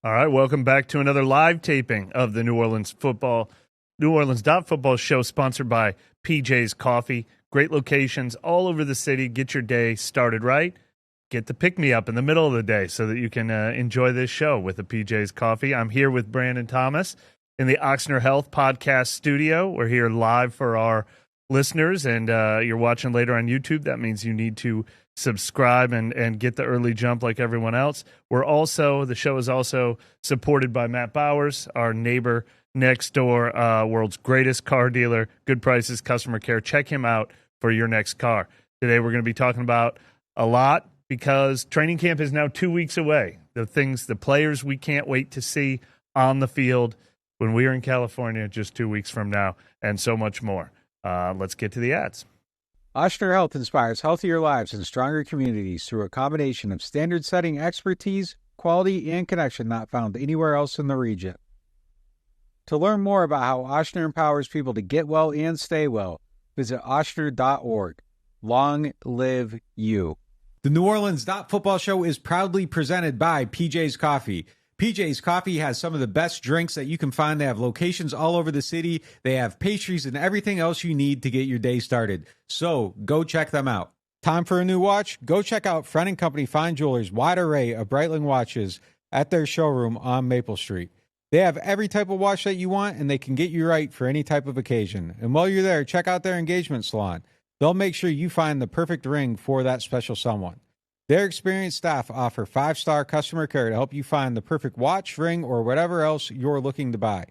All right, welcome back to another live taping of the NewOrleans.Football show, sponsored by PJ's Coffee. Great locations all over the city. Get your day started right. Get the pick-me-up in the middle of the day so that you can enjoy this show with the PJ's Coffee. I'm here with Brandon Thomas in the Oxner Health Podcast studio. We're here live for our listeners, and you're watching later on YouTube. That means you need to subscribe and get the early jump like everyone else. The show is also supported by Matt Bowers, our neighbor next door, world's greatest car dealer, good prices, customer care. Check him out for your next car. Today we're going to be talking about a lot because training camp is now 2 weeks away. The players we can't wait to see on the field when we are in California just 2 weeks from now, and so much more. Let's get to the ads. Oxner Health inspires healthier lives and stronger communities through a combination of standard-setting expertise, quality, and connection not found anywhere else in the region. To learn more about how Oxner empowers people to get well and stay well, visit Oxner.org. Long live you. The NewOrleans.Football show is proudly presented by PJ's Coffee. PJ's Coffee has some of the best drinks that you can find. They have locations all over the city. They have pastries and everything else you need to get your day started. So go check them out. Time for a new watch? Go check out Friend & Company Fine Jewelers' wide array of Breitling watches at their showroom on Maple Street. They have every type of watch that you want, and they can get you right for any type of occasion. And while you're there, check out their engagement salon. They'll make sure you find the perfect ring for that special someone. Their experienced staff offer 5-star customer care to help you find the perfect watch, ring, or whatever else you're looking to buy.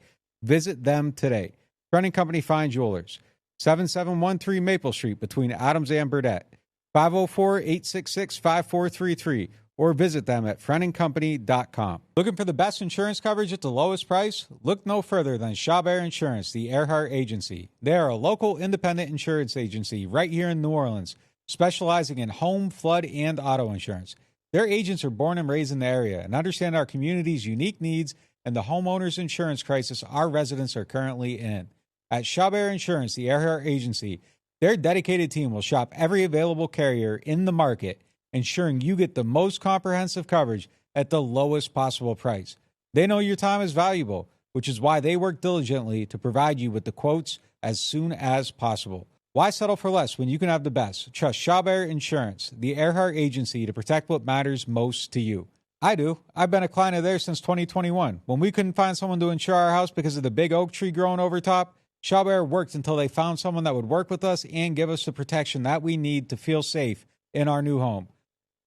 Visit them today. Friend & Company Fine Jewelers, 7713 Maple Street between Adams and Burdett, 504-866-5433, or visit them at friendandcompany.com. Looking for the best insurance coverage at the lowest price? Look no further than Chabert Insurance, the Earhart Agency. They are a local independent insurance agency right here in New Orleans, specializing in home, flood, and auto insurance. Their agents are born and raised in the area and understand our community's unique needs and the homeowners insurance crisis our residents are currently in. At Chabert Insurance, the Earhart Agency, their dedicated team will shop every available carrier in the market, ensuring you get the most comprehensive coverage at the lowest possible price. They know your time is valuable, which is why they work diligently to provide you with the quotes as soon as possible. Why settle for less when you can have the best? Trust Chabert Insurance, the Earhart Agency, to protect what matters most to you. I do. I've been a client of theirs since 2021. When we couldn't find someone to insure our house because of the big oak tree growing over top, Chabert worked until they found someone that would work with us and give us the protection that we need to feel safe in our new home.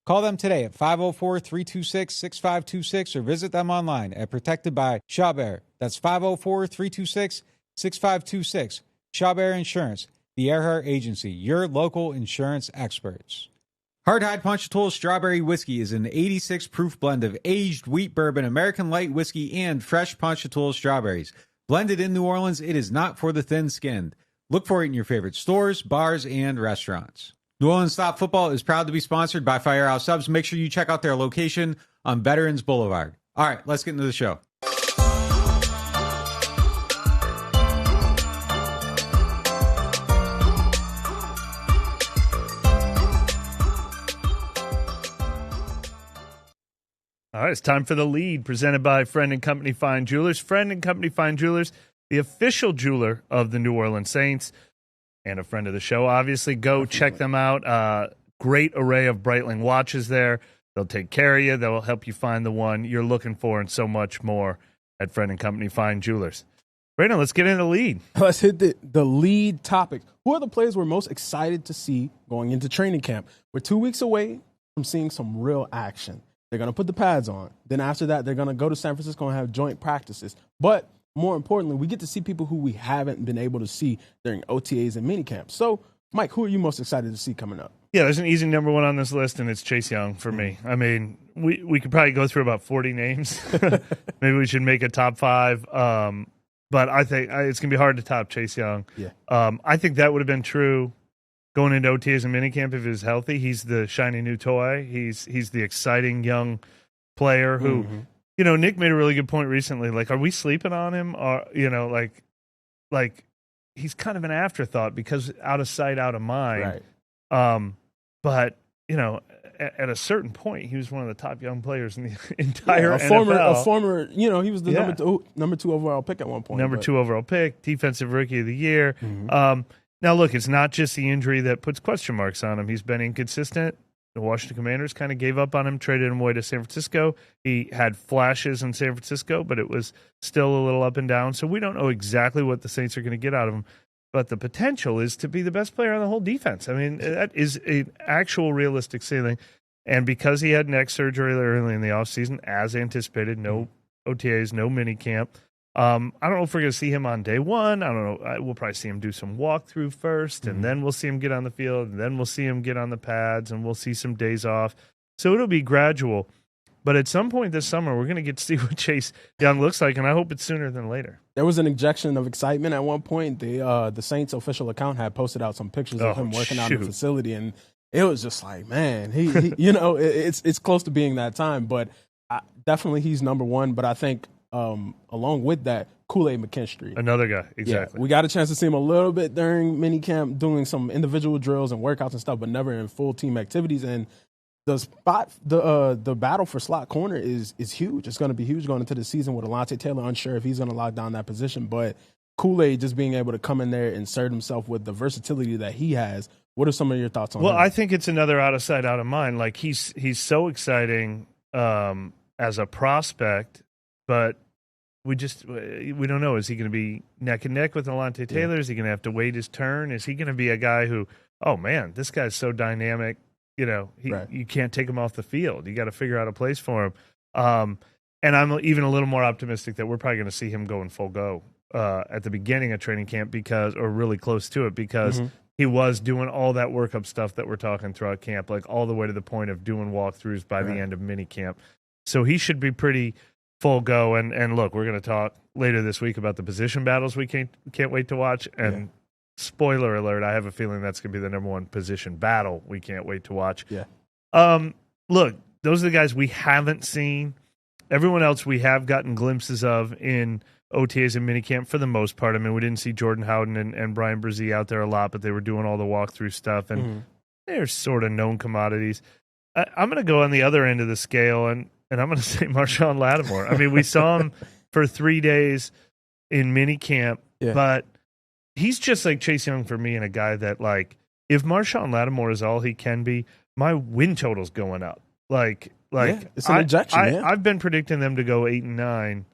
Call them today at 504-326-6526 or visit them online at Protected by Chabert. That's 504-326-6526. Chabert Insurance, the Earhart Agency, your local insurance experts. Hardhide Ponchatoula Strawberry Whiskey is an 86 proof blend of aged wheat bourbon, American light whiskey, and fresh Ponchatoula strawberries. Blended in New Orleans, it is not for the thin-skinned. Look for it in your favorite stores, bars, and restaurants. NewOrleans.Football is proud to be sponsored by Firehouse Subs. Make sure you check out their location on Veterans Boulevard. All right, let's get into the show. All right, it's time for The Lead, presented by Friend & Company Fine Jewelers. Friend & Company Fine Jewelers, the official jeweler of the New Orleans Saints, and a friend of the show, obviously. Go check them out. Great array of Breitling watches there. They'll take care of you. They'll help you find the one you're looking for, and so much more at Friend & Company Fine Jewelers. Brandon, let's get into the lead. Let's hit the lead topic. Who are the players we're most excited to see going into training camp? We're 2 weeks away from seeing some real action. They're going to put the pads on. Then after that, they're going to go to San Francisco and have joint practices. But more importantly, we get to see people who we haven't been able to see during OTAs and minicamps. So, Mike, who are you most excited to see coming up? Yeah, there's an easy number one on this list, and it's Chase Young for me. I mean, we could probably go through about 40 names. Maybe we should make a top five. But I think it's going to be hard to top Chase Young. Yeah. I think that would have been true going into OTAs and minicamp if he was healthy. He's the shiny new toy. He's the exciting young player who, you know, Nick made a really good point recently. Like, are we sleeping on him? Or, you know, like he's kind of an afterthought because out of sight, out of mind. Right. But, you know, at a certain point, he was one of the top young players in the entire NFL. NFL. A former, he was the number two overall pick at one point. Number 2 overall pick, defensive rookie of the year. Now, look, it's not just the injury that puts question marks on him. He's been inconsistent. The Washington Commanders kind of gave up on him, traded him away to San Francisco. He had flashes in San Francisco, but it was still a little up and down. So we don't know exactly what the Saints are going to get out of him. But the potential is to be the best player on the whole defense. I mean, that is an actual realistic ceiling. And because he had neck surgery early in the offseason, as anticipated, no OTAs, no mini camp. I don't know if we're going to see him on day one. I don't know. We'll probably see him do some walkthrough first, and then we'll see him get on the field, and then we'll see him get on the pads, and we'll see some days off. So it'll be gradual. But at some point this summer, we're going to get to see what Chase Young looks like, and I hope it's sooner than later. There was an injection of excitement at one point. The Saints official account had posted out some pictures of him working out in the facility, and it was just like, man, he it's close to being that time. But definitely he's number one. But I think along with that, Kool-Aid McKinstry. Another guy, exactly. Yeah, we got a chance to see him a little bit during minicamp doing some individual drills and workouts and stuff, but never in full team activities. And the battle for slot corner is huge. It's going to be huge going into the season with Alontae Taylor unsure if he's going to lock down that position. But Kool-Aid just being able to come in there and insert himself with the versatility that he has. What are some of your thoughts on that? Well, I think it's another out of sight, out of mind. Like he's so exciting as a prospect, but we don't know. Is he going to be neck and neck with Alontae Taylor? Yeah. Is he going to have to wait his turn? Is he going to be a guy who, oh man, this guy's so dynamic? You can't take him off the field. You got to figure out a place for him. And I'm even a little more optimistic that we're probably going to see him going full go at the beginning of training camp or really close to it because he was doing all that workup stuff that we're talking throughout camp, like all the way to the point of doing walkthroughs by the end of mini camp. So he should be pretty full go. And look, we're going to talk later this week about the position battles we can't wait to watch. And spoiler alert, I have a feeling that's going to be the number one position battle we can't wait to watch. Yeah. Look, those are the guys we haven't seen. Everyone else we have gotten glimpses of in OTAs and minicamp for the most part. I mean, we didn't see Jordan Howden and Brian Brzee out there a lot, but they were doing all the walkthrough stuff, and they're sort of known commodities. I'm going to go on the other end of the scale, and I'm going to say Marshawn Lattimore. I mean, we saw him for 3 days in minicamp, but he's just like Chase Young for me, and a guy that, like, if Marshawn Lattimore is all he can be, my win total's going up. Like it's an injection. I've been predicting them to go 8-9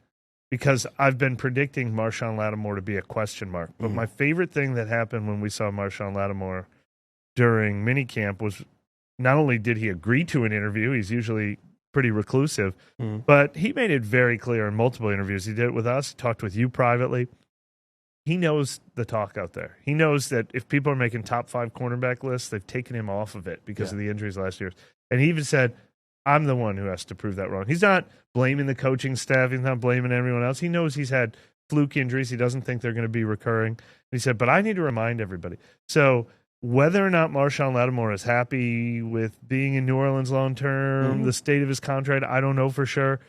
because I've been predicting Marshawn Lattimore to be a question mark. But my favorite thing that happened when we saw Marshawn Lattimore during minicamp was not only did he agree to an interview, he's usually pretty reclusive, but he made it very clear in multiple interviews. He did it with us, talked with you privately. He knows the talk out there. He knows that if people are making top 5 cornerback lists, they've taken him off of it because of the injuries last year. And he even said, I'm the one who has to prove that wrong. He's not blaming the coaching staff. He's not blaming everyone else. He knows he's had fluke injuries. He doesn't think they're going to be recurring. And he said, but I need to remind everybody. So whether or not Marshawn Lattimore is happy with being in New Orleans long-term, the state of his contract, I don't know for sure.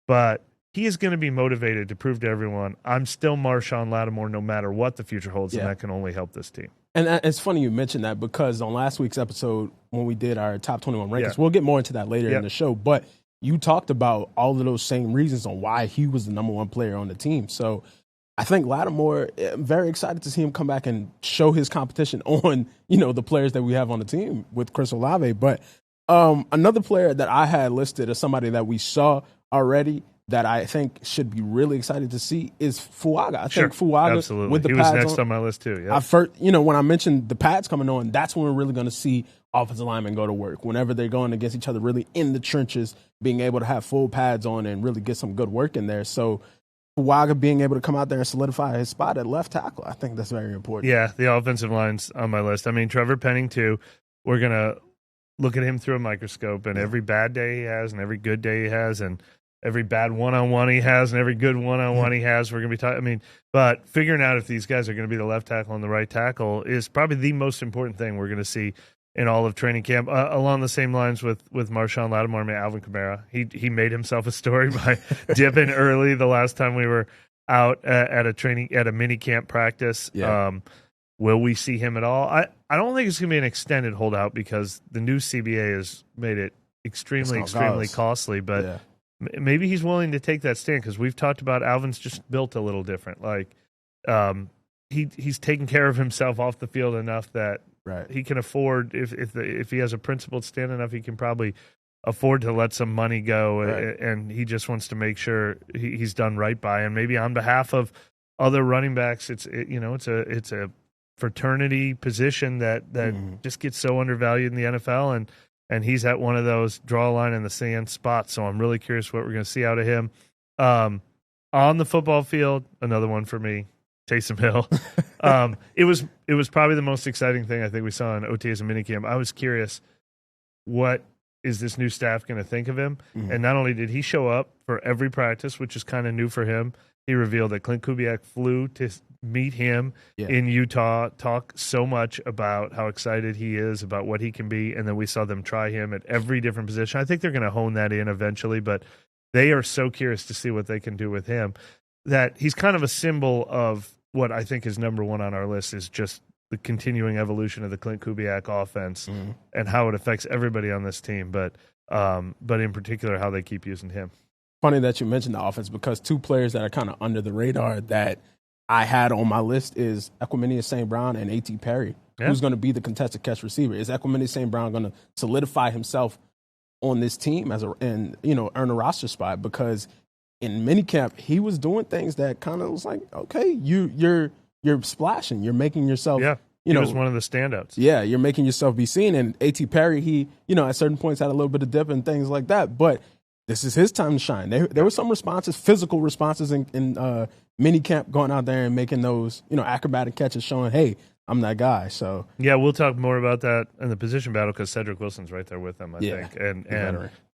But he is going to be motivated to prove to everyone, I'm still Marshawn Lattimore no matter what the future holds, and that can only help this team. And it's funny you mentioned that because on last week's episode, when we did our top 21 rankings, we'll get more into that later in the show, but you talked about all of those same reasons on why he was the number one player on the team. So I think Lattimore, I'm very excited to see him come back and show his competition on, the players that we have on the team with Chris Olave. But another player that I had listed as somebody that we saw already that I think should be really excited to see is Fuaga. I think Fuaga absolutely. With the he pads was next on my list too. Yeah. When I mentioned the pads coming on, that's when we're really going to see offensive linemen go to work. Whenever they're going against each other, really in the trenches, being able to have full pads on and really get some good work in there. So Fuaga being able to come out there and solidify his spot at left tackle, I think that's very important. Yeah, the offensive line's on my list. I mean, Trevor Penning too. We're going to look at him through a microscope, and every bad day he has and every good day he has and every bad one-on-one he has and every good one-on-one he has, we're going to be talking. But figuring out if these guys are going to be the left tackle and the right tackle is probably the most important thing we're going to see in all of training camp. Along the same lines with Marshawn Lattimore, Alvin Kamara, he made himself a story by dipping early the last time we were out at a mini camp practice. Will we see him at all? I don't think it's going to be an extended holdout because the new CBA has made it extremely costly. But maybe he's willing to take that stand because we've talked about Alvin's just built a little different. Like he's taken care of himself off the field enough that he can afford, if he has a principled stand enough, he can probably afford to let some money go, and he just wants to make sure he's done right by. And maybe on behalf of other running backs, it's a fraternity position that just gets so undervalued in the NFL, and he's at one of those draw a line in the sand spots. So I'm really curious what we're going to see out of him. On the football field, another one for me, Taysom Hill. It was probably the most exciting thing I think we saw in OTAs and minicamp. I was curious, what is this new staff going to think of him? And not only did he show up for every practice, which is kind of new for him, he revealed that Clint Kubiak flew to meet him in Utah, talk so much about how excited he is about what he can be, and then we saw them try him at every different position. I think they're going to hone that in eventually, but they are so curious to see what they can do with him that he's kind of a symbol of what I think is number one on our list is just the continuing evolution of the Clint Kubiak offense and how it affects everybody on this team, but in particular how they keep using him. Funny that you mentioned the offense because two players that are kind of under the radar that I had on my list is Equanimeous St. Brown and A.T. Perry, who's going to be the contested catch receiver. Is Equanimeous St. Brown going to solidify himself on this team and earn a roster spot? Because in minicamp, he was doing things that kind of was like, okay, you're splashing, you're making yourself. Yeah, he was one of the standouts. Yeah, you're making yourself be seen. And A.T. Perry, he at certain points had a little bit of dip and things like that, but this is his time to shine. There were some responses, physical responses in minicamp, going out there and making those, acrobatic catches, showing, hey, I'm that guy. So yeah, we'll talk more about that in the position battle because Cedric Wilson's right there with them, I think.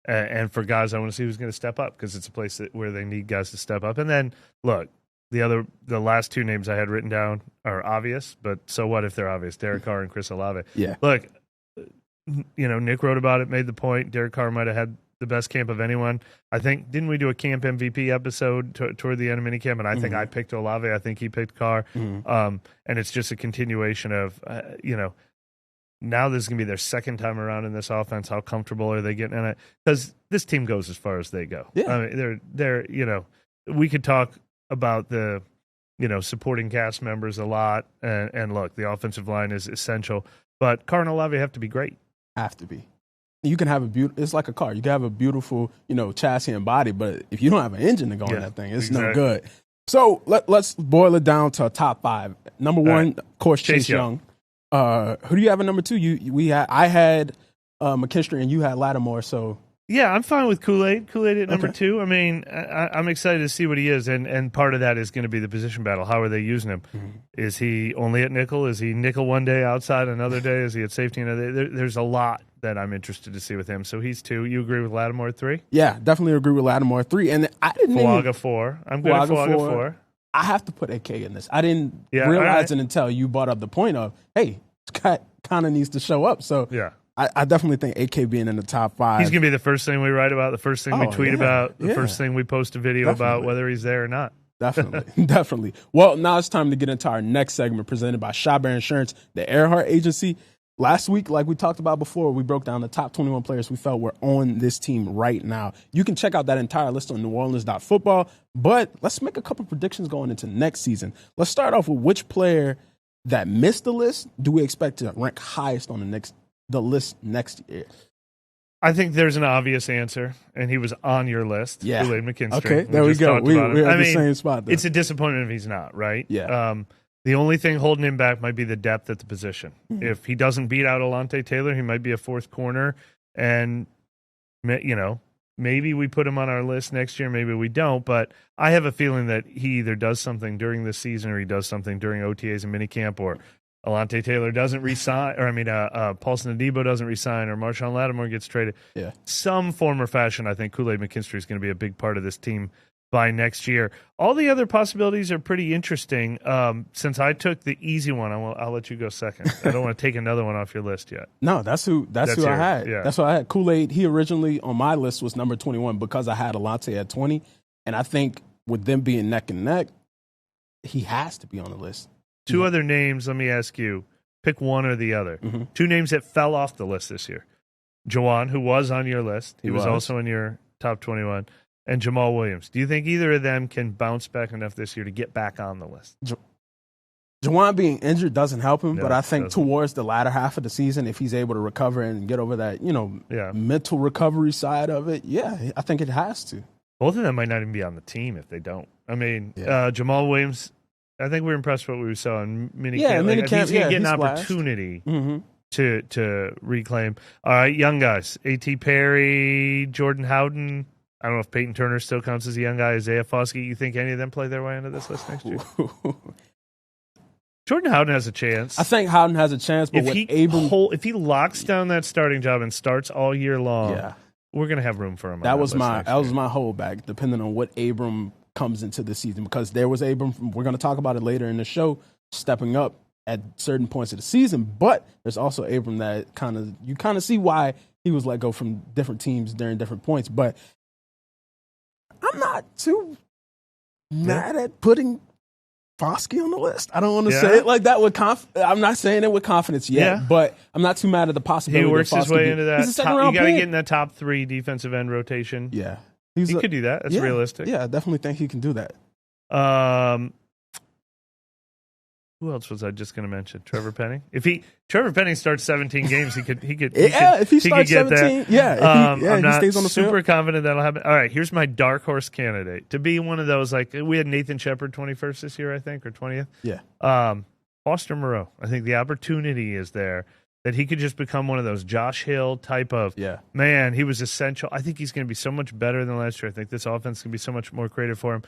And for guys, I want to see who's going to step up because it's a place where they need guys to step up. And then look, the last two names I had written down are obvious, but so what if they're obvious? Derek Carr and Chris Olave. Yeah. Look, Nick wrote about it, made the point. Derek Carr might have had the best camp of anyone. I think, didn't we do a camp MVP episode toward the end of minicamp? And I think I picked Olave. I think he picked Carr. And it's just a continuation of, now this is going to be their second time around in this offense. How comfortable are they getting in it? Because this team goes as far as they go. Yeah. I mean, they're we could talk about the, supporting cast members a lot. And look, the offensive line is essential. But Carr and Olave have to be great. Have to be. You can have it's like a car. You can have a beautiful, chassis and body, but if you don't have an engine to go in that thing, it's no good. So let's boil it down to a top five. Number one, of course, Chase Young. Who do you have at number two? I had McKinstry and you had Lattimore. So yeah, I'm fine with Kool-Aid. Kool-Aid at number two. I mean, I'm excited to see what he is, and part of that is going to be the position battle. How are they using him? Is he only at nickel? Is he nickel one day, outside another day? Is he at safety another day? There's a lot that I'm interested to see with him. So he's two. You agree with Lattimore 3? Yeah, definitely agree with Lattimore 3. And I didn't Fuaga 4. I'm good at Fuaga 4. I have to put AK in this. I didn't realize it until you brought up the point of, hey, this guy kind of needs to show up. So yeah. I definitely think AK being in the top 5. He's going to be the first thing we write about, the first thing we tweet about, the first thing we post a video about, whether he's there or not. Definitely. Well, now it's time to get into our next segment presented by Shaw Insurance, the Earhart Agency. Last week, like we talked about before, we broke down the top 21 players we felt were on this team right now. You can check out that entire list on NewOrleans.Football, but let's make a couple predictions going into next season. Let's start off with which player that missed the list do we expect to rank highest on the list next year? I think there's an obvious answer, and he was on your list. Yeah. Kool-Aid McKinstry. Okay, there we go. We're at the same spot there. It's a disappointment if he's not, right? Yeah. The only thing holding him back might be the depth at the position. If he doesn't beat out Alontae Taylor, he might be a fourth corner, and maybe we put him on our list next year, maybe we don't, but I have a feeling that he either does something during this season or he does something during OTAs and minicamp, or Alontae Taylor doesn't resign, or Paulson Adebo doesn't resign, or Marshawn Lattimore gets traded. Yeah. Some form or fashion, I think Kool-Aid McKinstry is going to be a big part of this team by next year. All the other possibilities are pretty interesting. Since I took the easy one, I'll let you go second. I don't want to take another one off your list yet. No, that's who I had. Yeah. That's what I had. Kool-Aid, he originally on my list was number 21 because I had Alontae at 20. And I think with them being neck and neck, he has to be on the list. Two other names, let me ask you. Pick one or the other. Two names that fell off the list this year. Jawan, who was on your list. He was also in your top 21. And Jamal Williams. Do you think either of them can bounce back enough this year to get back on the list? Jawan being injured doesn't help him, but I think towards the latter half of the season, if he's able to recover and get over that, mental recovery side of it, I think it has to. Both of them might not even be on the team if they don't. I mean, Jamal Williams, I think we're impressed with what we saw in minicamp. He's going to get an opportunity to reclaim. All right, young guys. A.T. Perry, Jordan Howden. I don't know if Peyton Turner still counts as a young guy. Isaiah Foskey. You think any of them play their way into this list next year? Jordan Howden has a chance. I think Howden has a chance, but if he locks down that starting job and starts all year long, we're going to have room for him. That was my holdback, depending on what Abram comes into the season, because there was Abram. We're going to talk about it later in the show, stepping up at certain points of the season. But there's also Abram that you kind of see why he was let go from different teams during different points. But I'm not too mad at putting Foskey on the list. I don't want to say it like that with I'm not saying it with confidence yet, but I'm not too mad at the possibility. He works his way into that. He's a second-round you got to pick. get in that top 3 defensive end rotation. Yeah. He could do that. That's realistic. Yeah, I definitely think he can do that. Who else was I just going to mention? Trevor Penning. Trevor Penning starts 17 games, he could if he starts get 17, that. I'm not stays on the super field. confident that'll happen. All right, here's my dark horse candidate to be one of those. Like we had Nathan Shepard 21st this year, I think, or 20th. Yeah. Foster Moreau. I think the opportunity is there that he could just become one of those Josh Hill type of man. He was essential. I think he's going to be so much better than last year. I think this offense can be so much more creative for him.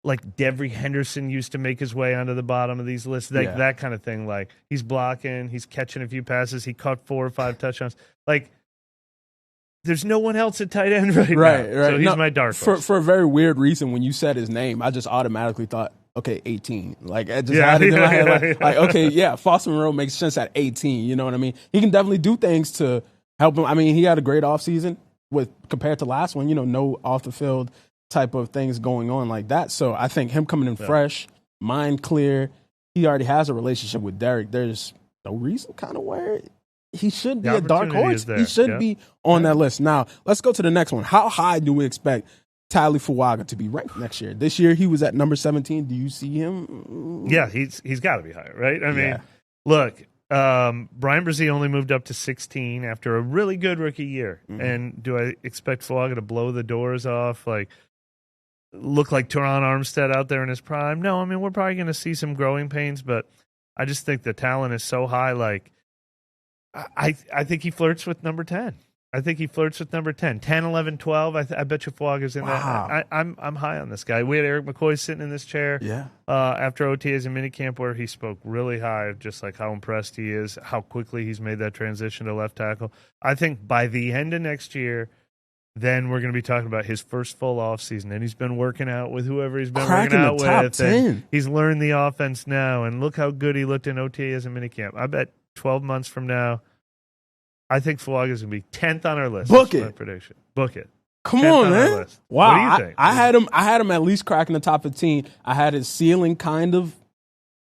Like Devry Henderson used to make his way onto the bottom of these lists, that kind of thing. Like he's blocking, he's catching a few passes, he caught 4 or 5 touchdowns. Like there's no one else at tight end right now. Right. So he's my dark horse. For a very weird reason, when you said his name, I just automatically thought, okay, 18. Like I just had it in my head. Like, okay, Foster Moreau makes sense at 18. You know what I mean? He can definitely do things to help him. I mean, he had a great offseason compared to last one. No off the field type of things going on like that. So I think him coming in fresh, mind clear, he already has a relationship with Derek. There's no reason kind of where he should be a dark horse. He should be on that list. Now, let's go to the next one. How high do we expect Taliese Fuaga to be ranked next year? This year he was at number 17. Do you see him? Yeah, he's got to be higher, right? I mean, look, Brian Brzee only moved up to 16 after a really good rookie year. And do I expect Fuaga to blow the doors off? Like, look like Teron Armstead out there in his prime? No, I mean, we're probably going to see some growing pains, but I just think the talent is so high. Like, I think he flirts with number 10. I think he flirts with number 10. 10, 11, 12. I bet you Fuaga's in that. I'm high on this guy. We had Eric McCoy sitting in this chair after OTAs and minicamp where he spoke really high of just like how impressed he is, how quickly he's made that transition to left tackle. I think by the end of next year, then we're going to be talking about his first full offseason, and he's been working out with whoever he's been working out with. And he's learned the offense now, and look how good he looked in OTAs and minicamp. I bet 12 months from now, I think Fuaga is going to be 10th on our list. Book it. My prediction. Book it. Come on, man. Wow. What do you think? I had him at least cracking the top 15. I had his ceiling kind of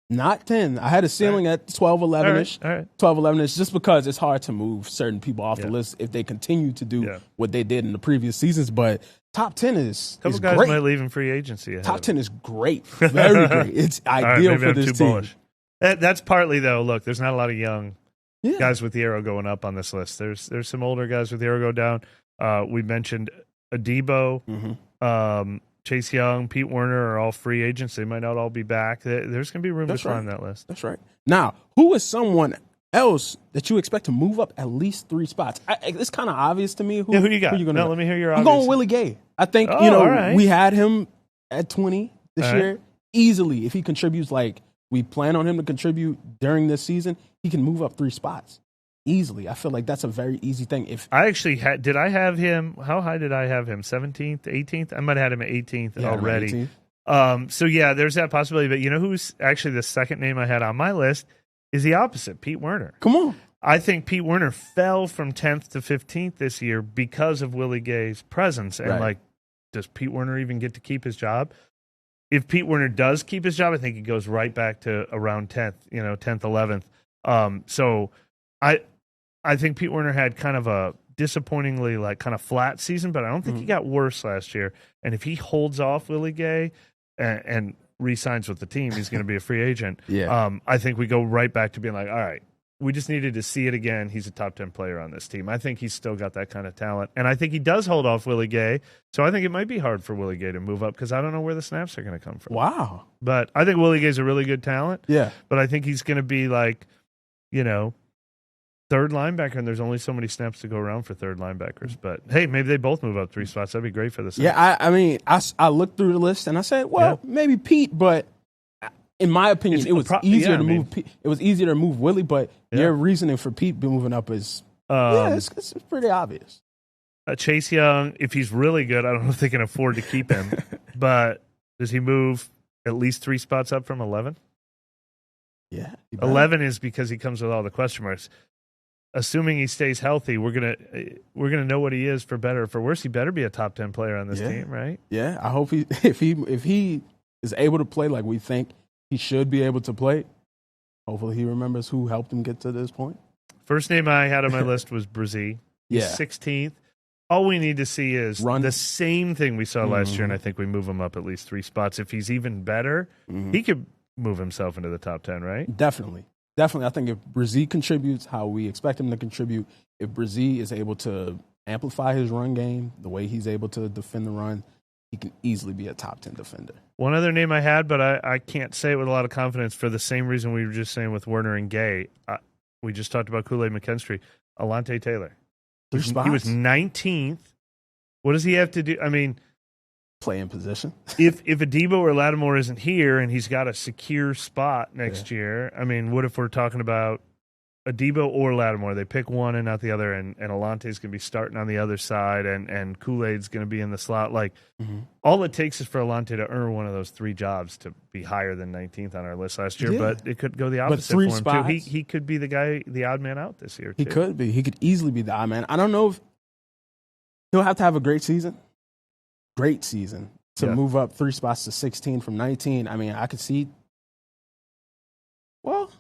not 10. I had a ceiling at 12, 11-ish. All right. 12, 11-ish, just because it's hard to move certain people off the list if they continue to do what they did in the previous seasons. But top 10 is a couple guys great. might leave in free agency. Top 10 is great. Very great. It's ideal for this team. Bullish. That's partly, though, look, there's not a lot of young guys with the arrow going up on this list. There's some older guys with the arrow go down. We mentioned Adebo, Chase Young, Pete Werner are all free agents. They might not all be back. There's going to be room to climb that list. That's right. Now, who is someone else that you expect to move up at least 3 spots? It's kind of obvious to me. Who you going to let me hear your I'm obvious. going Willie Gay. I think, we had him at 20 this year. Easily, if he contributes like we plan on him to contribute during this season, he can move up 3 spots. Easily. I feel like that's a very easy thing. If I actually did I have him, how high did I have him? 17th, 18th? I might have had him at 18th already. 18th. So yeah, there's that possibility. But you know who's actually the second name I had on my list is the opposite, Pete Werner. Come on. I think Pete Werner fell from 10th to 15th this year because of Willie Gay's presence. And does Pete Werner even get to keep his job? if Pete Werner does keep his job, I think he goes right back to around 10th, 10th, 11th. So I think Pete Werner had kind of a disappointingly like kind of flat season, but I don't think he got worse last year. And if he holds off Willie Gay and re-signs with the team, he's going to be a free agent. I think we go right back to being like, all right, we just needed to see it again. He's a top 10 player on this team. I think he's still got that kind of talent. And I think he does hold off Willie Gay. So I think it might be hard for Willie Gay to move up because I don't know where the snaps are going to come from. Wow. But I think Willie Gay's a really good talent. Yeah. But I think he's going to be like, third linebacker, and there's only so many snaps to go around for third linebackers. But, hey, maybe they both move up 3 spots. That'd be great for the Saints. Yeah, I mean, I looked through the list, and I said, well, maybe Pete, but in my opinion, it was easier to move Pete. It was easier to move Willie, but your reasoning for Pete moving up is it's pretty obvious. Chase Young, if he's really good, I don't know if they can afford to keep him. But does he move at least 3 spots up from 11? Yeah. 11 is because he comes with all the question marks. Assuming he stays healthy, we're gonna know what he is for better or for worse. He better be a top 10 player on this team, right? Yeah, I hope if he is able to play like we think he should be able to play. Hopefully, he remembers who helped him get to this point. First name I had on my list was Brzee. He's 16th. All we need to see is the same thing we saw last year, and I think we move him up at least 3 spots. If he's even better, he could move himself into the top 10, right? Definitely. I think if Brzee contributes how we expect him to contribute, if Brzee is able to amplify his run game, the way he's able to defend the run, he can easily be a top 10 defender. One other name I had, but I can't say it with a lot of confidence for the same reason we were just saying with Werner and Gay. We just talked about Kool-Aid McKinstry. Alante Taylor. 3 spots? He was 19th. What does he have to do? I mean, play in position. if Adebo or Lattimore isn't here and he's got a secure spot next year, I mean, what if we're talking about Adebo or Lattimore? They pick one and not the other, and Alante's going to be starting on the other side, and Kool-Aid's going to be in the slot. Like, all it takes is for Alante to earn one of those 3 jobs to be higher than 19th on our list last year, but it could go the opposite for him, spots, too. He could be the guy, the odd man out this year, too. He could be. He could easily be the odd man. I don't know if he'll have to have a great season to move up 3 spots to 16 from 19. I mean, I could see. Well,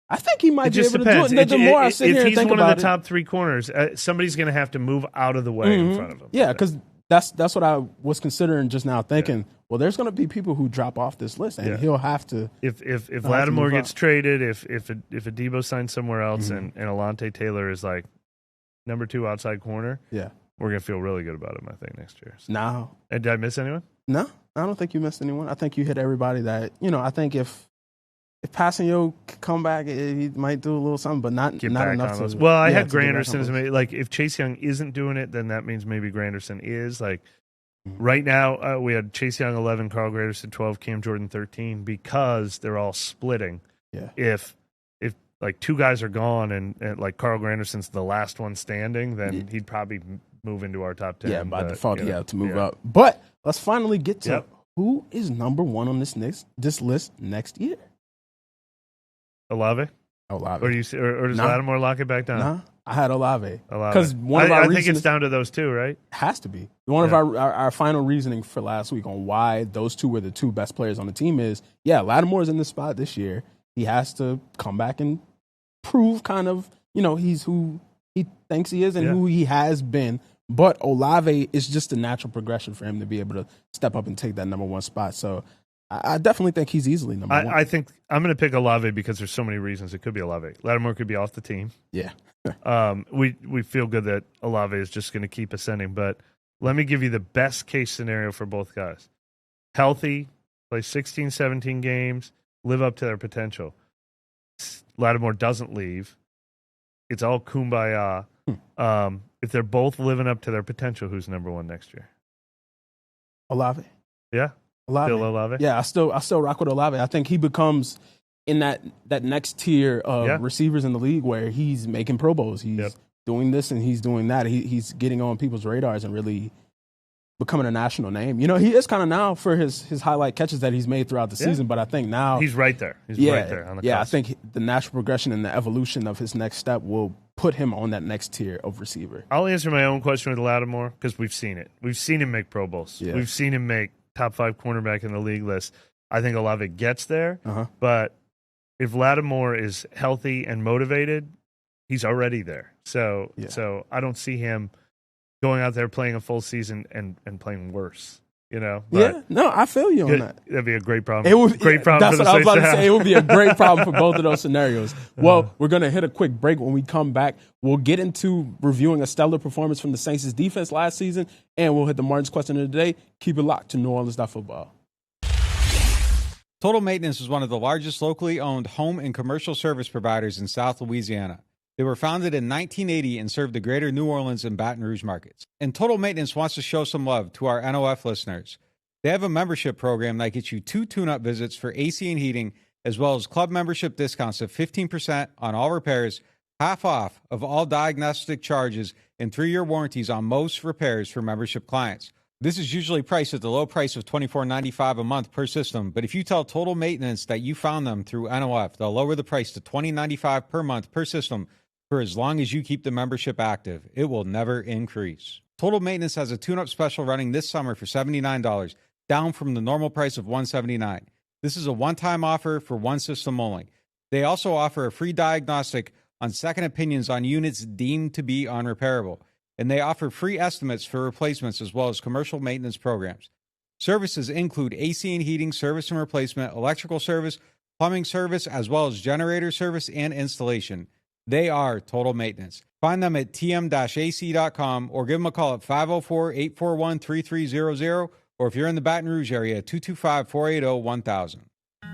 I think he might be able to do it. The more I sit here and think about it. If he's one of the top 3 corners, somebody's going to have to move out of the way in front of him. Yeah, because that's what I was considering just now, thinking, well, there's going to be people who drop off this list, and he'll have to. If Lattimore gets traded, if Adebo signs somewhere else, and Alante Taylor is like number 2 outside corner, we're going to feel really good about him, I think, next year. So. No. And did I miss anyone? No, I don't think you missed anyone. I think you hit everybody that, I think if Passanio could come back, he might do a little something, but not enough to. Well, I had Granderson as like, if Chase Young isn't doing it, then that means maybe Granderson is. Like, right now, we had Chase Young 11, Carl Granderson 12, Cam Jordan 13, because they're all splitting. Yeah. If like 2 guys are gone and like Carl Granderson's the last one standing, then he'd probably move into our top 10. Yeah, by default, he had to move up. But let's finally get to who is number 1 on this list next year. Olave? Olave. Or does Lattimore lock it back down? No, I had Olave. Because I think it's down to those 2, right? Has to be. One of our final reasoning for last week on why those 2 were the 2 best players on the team is, Lattimore's in this spot this year. He has to come back and prove kind of, he's who he thinks he is and who he has been. But Olave is just a natural progression for him to be able to step up and take that number 1 spot. So I definitely think he's easily number 1. I think I'm going to pick Olave because there's so many reasons it could be Olave. Lattimore could be off the team. Yeah. We feel good that Olave is just going to keep ascending. But let me give you the best case scenario for both guys. Healthy, play 16, 17 games, live up to their potential. Lattimore doesn't leave. It's all kumbaya. If they're both living up to their potential, who's number 1 next year? Olave. Yeah. Olave. Still Olave? Yeah, I still rock with Olave. I think he becomes in that next tier of receivers in the league where he's making Pro Bowls. He's doing this and he's doing that. He's getting on people's radars and really becoming a national name. He is kind of now for his highlight catches that he's made throughout the season, but I think now he's right there. He's right there on the cusp. I think the natural progression and the evolution of his next step will put him on that next tier of receiver. I'll answer my own question with Lattimore because we've seen it. We've seen him make Pro Bowls. Yeah. We've seen him make top 5 cornerback in the league list. I think Olave gets there, Uh-huh. but if Lattimore is healthy and motivated, he's already there. So I don't see him going out there playing a full season and playing worse. But Yeah, no, I feel you on that. That'd be a great problem. It would, great problem. That's for the what I was Saints about to have. say. It would be a great problem for both of those scenarios. Well, we're going to hit a quick break. When we come back, we'll get into reviewing a stellar performance from the Saints' defense last season, and we'll hit the Martin's question of the day. Keep it locked to NewOrleans.Football. Total Maintenance is one of the largest locally owned home and commercial service providers in South Louisiana. They were founded in 1980 and serve the greater New Orleans and Baton Rouge markets. And Total Maintenance wants to show some love to our NOF listeners. They have a membership program that gets you 2 tune-up visits for AC and heating, as well as club membership discounts of 15% on all repairs, half off of all diagnostic charges, and 3-year warranties on most repairs for membership clients. This is usually priced at the low price of $24.95 a month per system, but if you tell Total Maintenance that you found them through NOF, they'll lower the price to $20.95 per month per system for as long as you keep the membership active. It will never increase. Total Maintenance has a tune-up special running this summer for $79, down from the normal price of $179. This is a one-time offer for one system only. They also offer a free diagnostic on second opinions on units deemed to be unrepairable, and they offer free estimates for replacements as well as commercial maintenance programs. Services include AC and heating service and replacement, electrical service, plumbing service, as well as generator service and installation. They are Total Maintenance. Find them at tm-ac.com or give them a call at 504-841-3300, or if you're in the Baton Rouge area, 225-480-1000.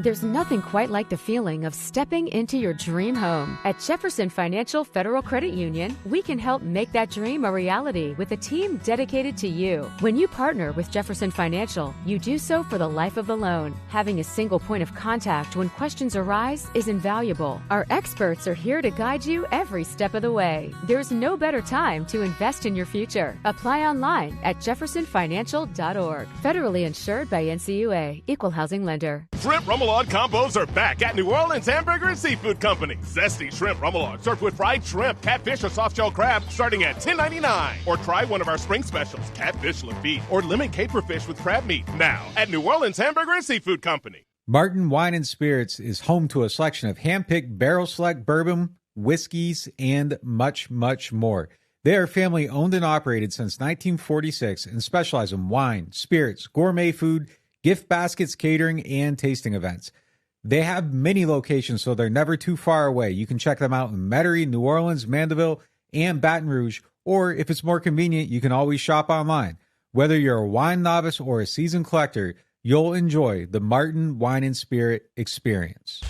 There's nothing quite like the feeling of stepping into your dream home. At Jefferson Financial Federal Credit Union, we can help make that dream a reality with a team dedicated to you. When you partner with Jefferson Financial, you do so for the life of the loan. Having a single point of contact when questions arise is invaluable. Our experts are here to guide you every step of the way. There's no better time to invest in your future. Apply online at jeffersonfinancial.org. Federally insured by NCUA. Equal housing lender. Shrimp Rummelog combos are back at New Orleans Hamburger and Seafood Company. Zesty shrimp rummelog served with fried shrimp, catfish, or soft-shell crab starting at $10.99. Or try one of our spring specials, catfish Lafitte or lemon caper fish with crab meat. Now at New Orleans Hamburger and Seafood Company. Martin Wine and Spirits is home to a selection of hand-picked barrel select bourbon, whiskeys, and much, much more. They are family owned and operated since 1946 and specialize in wine, spirits, gourmet food, gift baskets, catering, and tasting events. They have many locations, so they're never too far away. You can check them out in Metairie, New Orleans, Mandeville, and Baton Rouge, or if it's more convenient, you can always shop online. Whether you're a wine novice or a seasoned collector, you'll enjoy the Martin Wine and Spirit experience.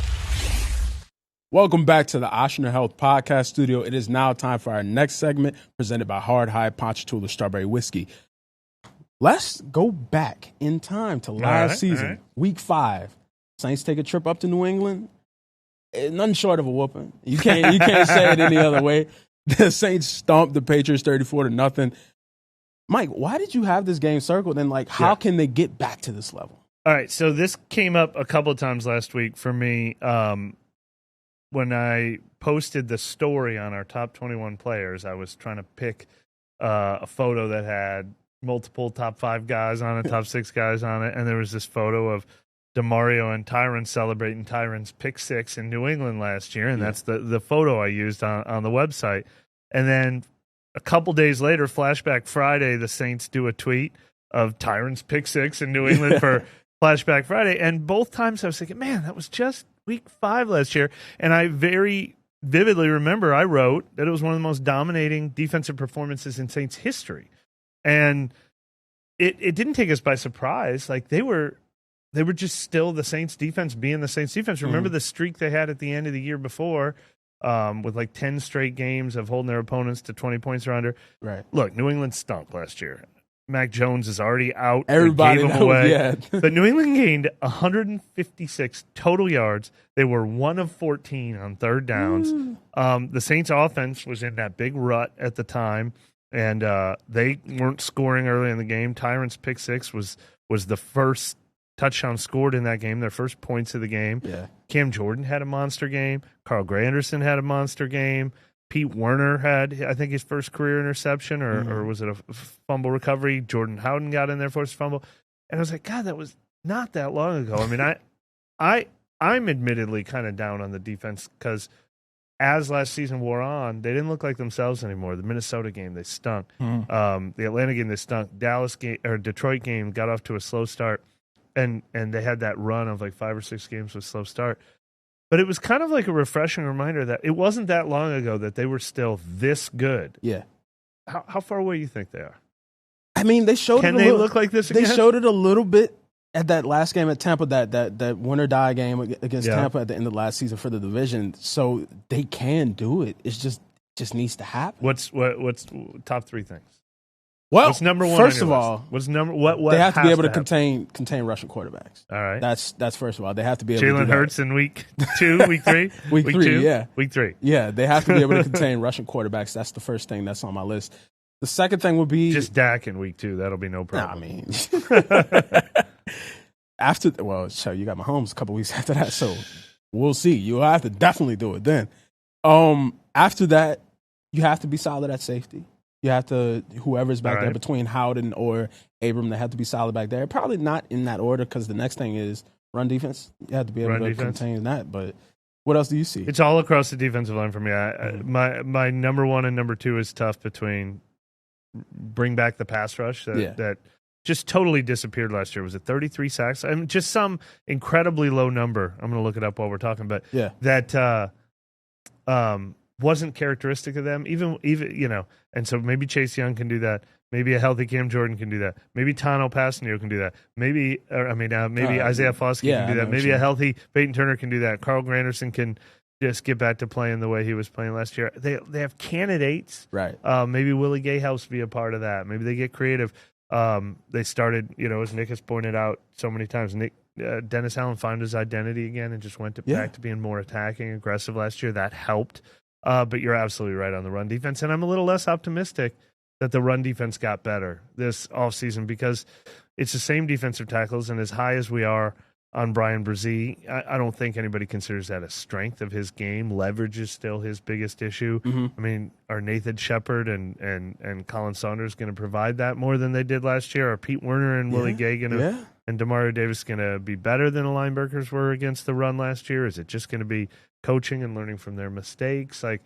Welcome back to the Oshner Health Podcast Studio. It is now time for our next segment, presented by Hard High Ponchatoula Strawberry Whiskey. Let's go back in time to last season, Week 5. Saints take a trip up to New England. Nothing short of a whooping. You can't say it any other way. The Saints stomped the Patriots 34-0. Mike, why did you have this game circled? And how can they get back to this level? All right, so this came up a couple of times last week for me when I posted the story on our top 21 players. I was trying to pick a photo that had multiple top 5 guys on it, top 6 guys on it, and there was this photo of DeMario and Tyron celebrating Tyron's pick 6 in New England last year, and that's the photo I used on the website. And then a couple days later, Flashback Friday, the Saints do a tweet of Tyron's pick 6 in New England for Flashback Friday, and both times I was thinking, man, that was just Week 5 last year, and I very vividly remember I wrote that it was one of the most dominating defensive performances in Saints history. And it didn't take us by surprise. They were just still the Saints defense being the Saints defense. Remember the streak they had at the end of the year before with 10 straight games of holding their opponents to 20 points or under. Right. Look, New England stunk last year. Mac Jones is already out. Everybody gave him knows, away. yeah. But New England gained 156 total yards. They were 1 of 14 on third downs. The Saints offense was in that big rut at the time. And they weren't scoring early in the game. Tyron's pick 6 was the first touchdown scored in that game, their first points of the game. Yeah. Cam Jordan had a monster game. Carl Granderson had a monster game. Pete Werner had, I think, his first career interception, or was it a fumble recovery? Jordan Howden got in there for his fumble. And I was like, God, that was not that long ago. I mean, I'm admittedly kind of down on the defense because as last season wore on, they didn't look like themselves anymore. The Minnesota game, they stunk. The Atlanta game, they stunk. Detroit game got off to a slow start, and they had that run of like 5 or 6 games with slow start. But it was kind of like a refreshing reminder that it wasn't that long ago that they were still this good. Yeah. How far away do you think they are? I mean, they showed Can it. they look like this again? They showed it a little bit at that last game at Tampa, that win or die game against Tampa at the end of last season for the division. So they can do it. It's just needs to happen. What's top 3 things? Well, what's number one? First of all, what they have to be able to happen? contain Russian quarterbacks. All right, that's first of all. They have to be able. Jalen to Hurts in week 2, week 3, week 3, 2? yeah, week 3. Yeah, they have to be able to contain Russian quarterbacks. That's the first thing that's on my list. The second thing would be just Dak in week 2. That'll be no problem. Nah, I mean, you got Mahomes a couple weeks after that, so we'll see. You'll have to definitely do it then. After that, you have to be solid at safety. You have to, whoever's back there between Howden or Abram, they have to be solid back there. Probably not in that order because the next thing is run defense. You have to be able to contain that. But what else do you see? It's all across the defensive line for me. My number 1 and number 2 is tough between bring back the pass rush that just totally disappeared last year. Was it 33 sacks? I mean, just some incredibly low number. I'm going to look it up while we're talking, but that wasn't characteristic of them. Even and so maybe Chase Young can do that. Maybe a healthy Cam Jordan can do that. Maybe Tano Passanio can do that. Maybe Isaiah Foskey can do that. Maybe a healthy Peyton Turner can do that. Carl Granderson can just get back to playing the way he was playing last year. They have candidates. Right. Maybe Willie Gay helps be a part of that. Maybe they get creative. They started, as Nick has pointed out so many times, Dennis Allen found his identity again and just went back to being more attacking, aggressive last year. That helped. But you're absolutely right on the run defense. And I'm a little less optimistic that the run defense got better this offseason because it's the same defensive tackles. And as high as we are on Brian Brzee, I don't think anybody considers that a strength of his game. Leverage is still his biggest issue. I mean, are Nathan Shepard and Colin Saunders going to provide that more than they did last year? Are Pete Werner and Willie Gay and Demario Davis going to be better than the linebackers were against the run last year? Is it just going to be coaching and learning from their mistakes? Like,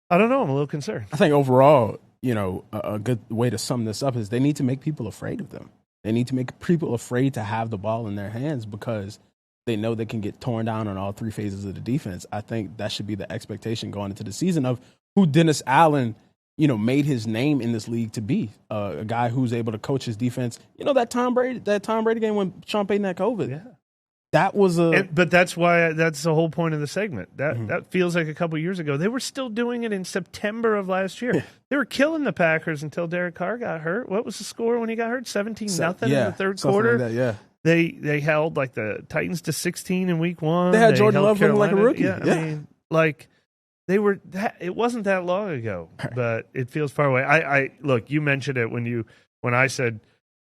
I don't know. I'm a little concerned. I think overall, a good way to sum this up is they need to make people afraid of them. They need to make people afraid to have the ball in their hands because they know they can get torn down on all 3 phases of the defense. I think that should be the expectation going into the season of who Dennis Allen, made his name in this league to be a guy who's able to coach his defense. That Tom Brady game when Sean Payton had COVID. Yeah. That was but that's why that's the whole point of the segment. That feels like a couple years ago. They were still doing it in September of last year. They were killing the Packers until Derek Carr got hurt. What was the score when he got hurt? 17-0 in the third quarter. Like that, They held like the Titans to 16 in week 1. They had Jordan Love looking like a rookie. I mean, like they were. It wasn't that long ago, but it feels far away. I look. You mentioned it when I said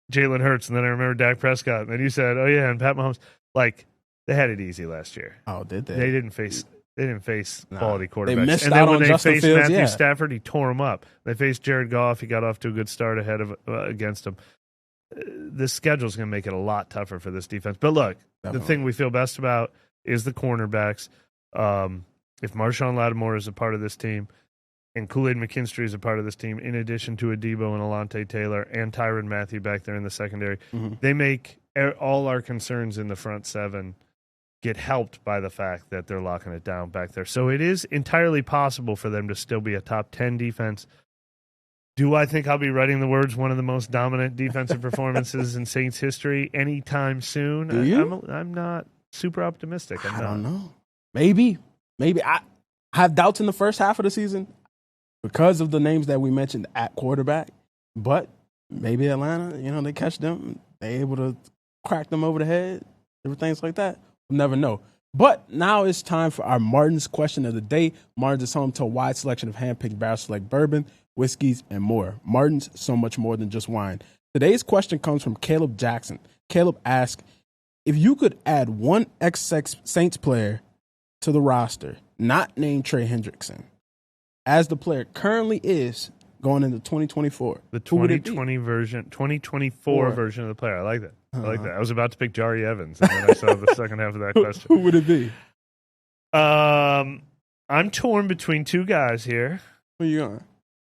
Jalen Hurts, and then I remember Dak Prescott, and then you said, "Oh yeah," and Pat Mahomes. Like, they had it easy last year. Oh, did they? They didn't face quality quarterbacks. They missed and out then when on they Justin faced Fields, Matthew Stafford, he tore him up. They faced Jared Goff. He got off to a good start ahead of against him. The schedule's going to make it a lot tougher for this defense. But look, the thing we feel best about is the cornerbacks. If Marshawn Lattimore is a part of this team, and Kool-Aid McKinstry is a part of this team, in addition to Adebo and Alante Taylor and Tyrann Mathieu back there in the secondary, they make all our concerns in the front 7 get helped by the fact that they're locking it down back there. So it is entirely possible for them to still be a top 10 defense. Do I think I'll be writing the words one of the most dominant defensive performances in Saints history anytime soon? Do you? I'm not super optimistic. I don't know. Maybe. I have doubts in the first half of the season because of the names that we mentioned at quarterback. But maybe Atlanta, they catch them. They're able to crack them over the head, different things like that. We'll never know. But now it's time for our Martin's question of the day. Martin's is home to a wide selection of hand-picked barrel select bourbon, whiskeys, and more. Martin's, so much more than just wine. Today's question comes from Caleb Jackson. Caleb asks, if you could add one ex-Saints player to the roster, not named Trey Hendrickson, as the player currently is going into 2024. The 2020 version, 2024 version of the player. I like that. I like that. I was about to pick Jari Evans, and then I saw the second half of that question. Who would it be? I'm torn between two guys here. Who are you going?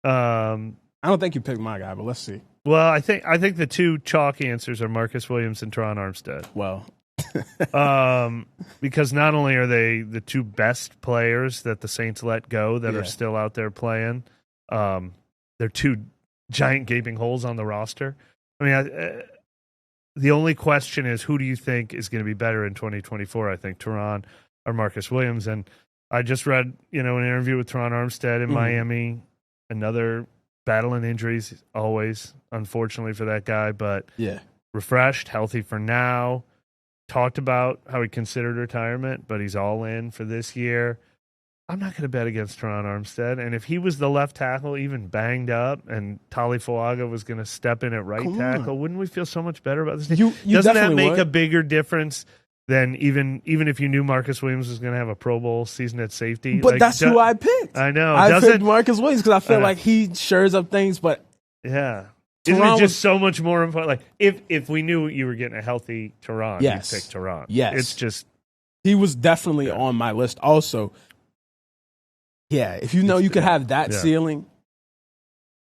I don't think you picked my guy, but let's see. Well, I think the two chalk answers are Marcus Williams and Teron Armstead. Well, because not only are they the two best players that the Saints let go that are still out there playing, they're two giant gaping holes on the roster. I mean, the only question is, who do you think is going to be better in 2024? I think Teron or Marcus Williams. And I just read, an interview with Teron Armstead in Miami, another battling injuries always, unfortunately for that guy, but refreshed, healthy for now. Talked about how he considered retirement, but he's all in for this year. I'm not going to bet against Teron Armstead. And if he was the left tackle, even banged up, and Taliese Fuaga was going to step in at right tackle, wouldn't we feel so much better about this? Doesn't that make a bigger difference than even if you knew Marcus Williams was going to have a Pro Bowl season at safety? But that's who I picked. I know. I picked Marcus Williams because I feel like he shores up things, but yeah. Isn't it just so much more important? Like, if we knew you were getting a healthy Teron, you'd pick Teron. Yes. It's just... He was definitely on my list also. Yeah, if you know you could have that ceiling,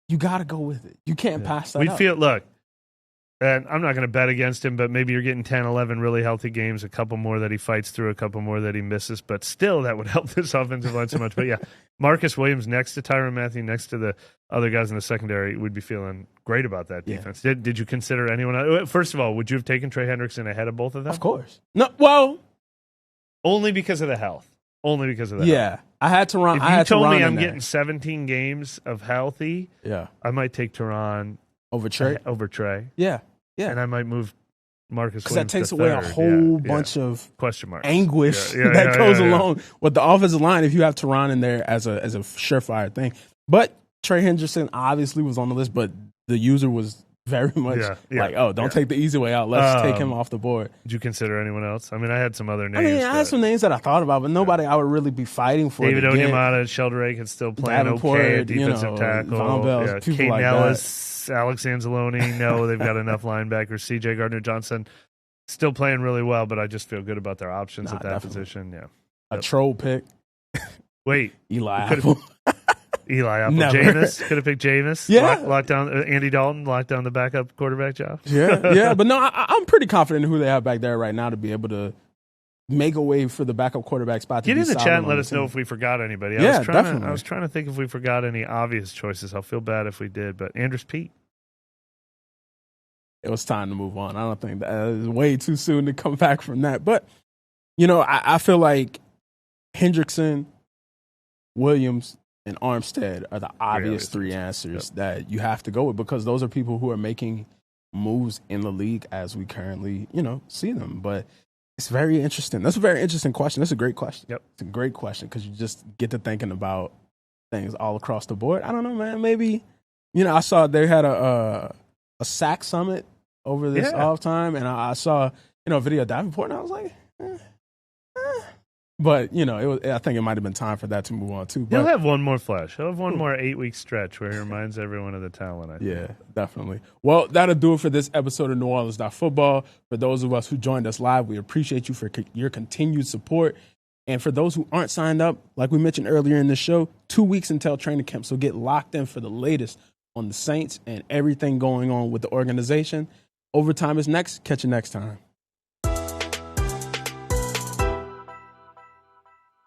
you got to go with it. You can't pass that up. Look, and I'm not going to bet against him, but maybe you're getting 10, 11 really healthy games, a couple more that he fights through, a couple more that he misses, but still that would help this offensive line so much. But yeah, Marcus Williams next to Tyrann Mathieu, next to the other guys in the secondary, would be feeling great about that defense. Did you consider anyone else? First of all, would you have taken Trey Hendrickson ahead of both of them? Of course. No, well, only because of the health. Yeah. I had Teron. If you told me I'm getting 17 games of healthy, I might take Teron over Trey. Yeah. And I might move Marcus Williams because that takes to away third. a whole bunch of question marks, anguish that goes along with the offensive line if you have Teron in there as a surefire thing. But Trey Hendrickson obviously was on the list, but the user was very much don't take the easy way out. Let's take him off the board. Did you consider anyone else? I mean, I had some other names. I had some names that I thought about, but nobody I would really be fighting for. David Onyemata, Sheldrake is still playing okay at defensive tackle. Von Bell's, Kate like Nellis, Alex Anzalone. No, they've got enough linebackers. C.J. Gardner-Johnson still playing really well, but I just feel good about their options at that position. Yeah, a troll pick. Wait, Eli Apple. Eli Apple. Jameis. Could have picked Jameis. Yeah. Lock down Andy Dalton, lock down the backup quarterback job. Yeah. But no, I'm pretty confident in who they have back there right now to be able to make a way for the backup quarterback spot. Get in the chat and let us know if we forgot anybody. Definitely. I was trying to think if we forgot any obvious choices. I'll feel bad if we did, but Andrus Peat. It was time to move on. I don't think that is way too soon to come back from that. But, I feel like Hendrickson, Williams, and Armstead are the obvious three answers that you have to go with because those are people who are making moves in the league as we currently, see them. But it's very interesting. That's a very interesting question. That's a great question. Yep. It's a great question because you just get to thinking about things all across the board. I don't know, man. Maybe, I saw they had a sack summit over this off time, and I saw, a video of Davenport, and I was like, But, I think it might have been time for that to move on, too. But he'll have one more flash. He'll have one more 8-week stretch where he reminds everyone of the talent, I think. Yeah, definitely. Well, that'll do it for this episode of NewOrleans.Football. For those of us who joined us live, we appreciate you for your continued support. And for those who aren't signed up, like we mentioned earlier in the show, 2 weeks until training camp. So get locked in for the latest on the Saints and everything going on with the organization. Overtime is next. Catch you next time.